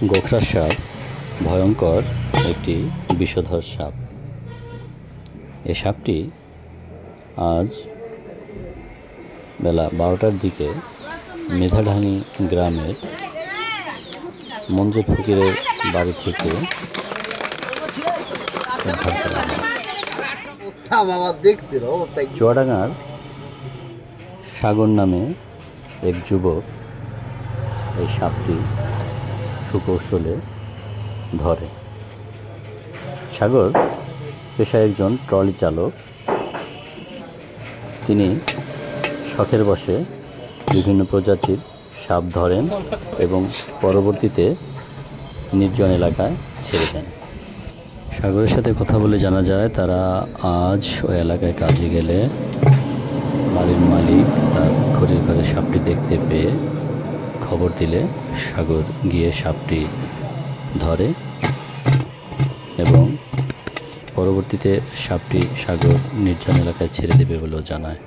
গোখরা সাপ ভয়ঙ্কর একটি বিষধর সাপ। এই সাপটি আজ বেলা 12টার দিকে মেধাঢানি গ্রামের মঞ্জুর ফকিরের বাড়ি থেকে চুয়াডাঙ্গার সাগর নামে এক যুবক এই সাপটি সুকৌশলে ধরে। সাগর পেশায় একজন ট্রলি চালক। তিনি শখের বশে বিভিন্ন প্রজাতির সাপ ধরেন এবং পরবর্তীতে নির্জন এলাকায় ছেড়ে দেন। সাগরের সাথে কথা বলে জানা যায়, তারা আজ ওই এলাকায় কাজে গেলে বাড়ির মালিক তার ঘরের ঘরে সাপটি দেখতে পেয়ে খবর দিলে সাগর গিয়ে সাপটি ধরে এবং পরবর্তীতে সাপটি সাগর নির্জন এলাকায় ছেড়ে দেবে বলেও জানায়।